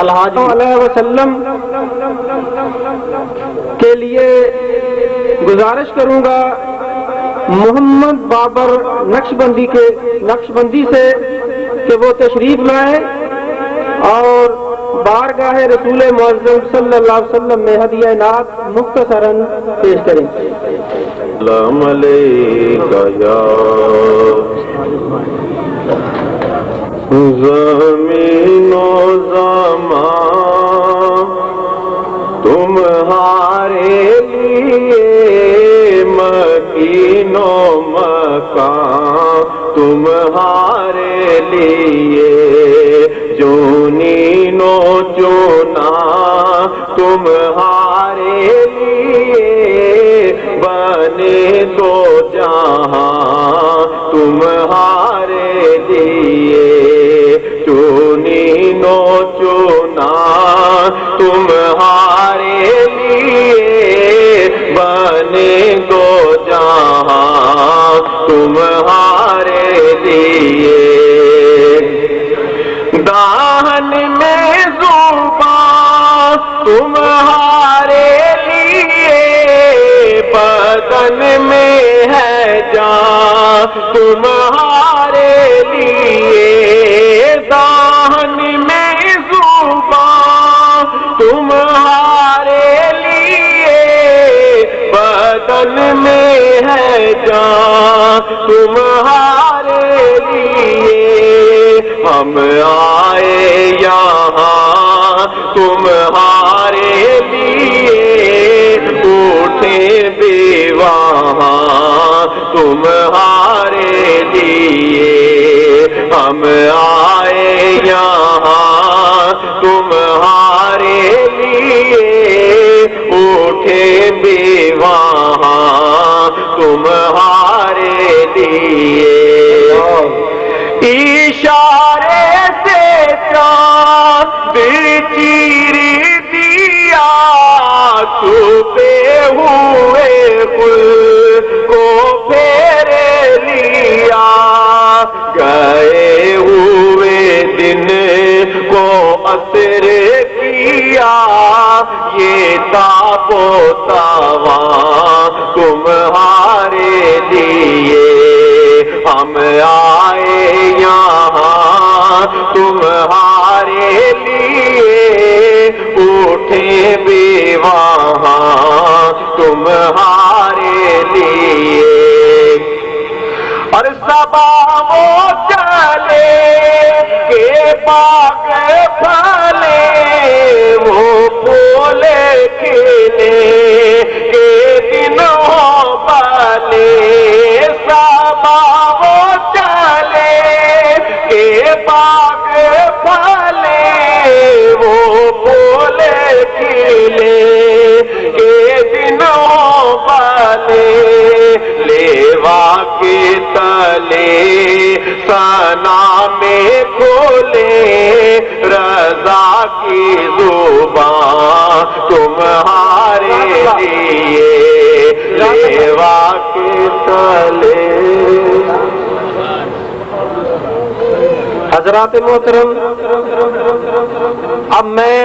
الحاج علیہ وسلم کے لیے گزارش کروں گا محمد بابر نقشبندی سے کہ وہ تشریف لائیں اور بارگاہ رسول معظم صلی اللہ علیہ وسلم میں ہدیہ نعت مختصراً پیش کریں۔ السلام علیکم یا زمین و زمان تمہارے لیے، مکین و مکان تمہارے لیے، جونین و چونا تمہارے لیے، بنے دو جہاں تمہارے لیے، چونین و چونا تمہارے لیے، بنے دو جہاں تمہارے لیے، دہن میں زبان تمہارے لیے، بدن میں ہے جان تمہارے لیے، دہن میں زبان تمہارے لیے، بدن میں ہے جان تمہارے لیے، ہم آئے یہاں تمہارے لیے، اٹھے بھی وہاں تمہارے لیے، ہم آئے یہاں تمہارے لیے، اٹھے بھی وہاں تمہارے لیے، اشارے سے چاند چیر دیا، چھپے ہوئے پل کو پھیر لیا، گئے ہوئے دن کو اثر کیا، یہ تاب و تاواں تمہارے لیے، ہم آئے یہاں تمہارے لیے، اٹھے بھی وہاں تمہارے لیے، اور صبا وہ چلے کہ باغ پھلے، وہ پھول کھلے کہ دن ہو بالے، صبا وہ چلے کہ باغ پھلے، وہ پھول کھلے کہ دن ہو بالے، لیوا کے تلے ثنا میں کھولے، رضا کی زبان تمہارے لیے، لیوا کے تلے۔ حضرات محترم، اب میں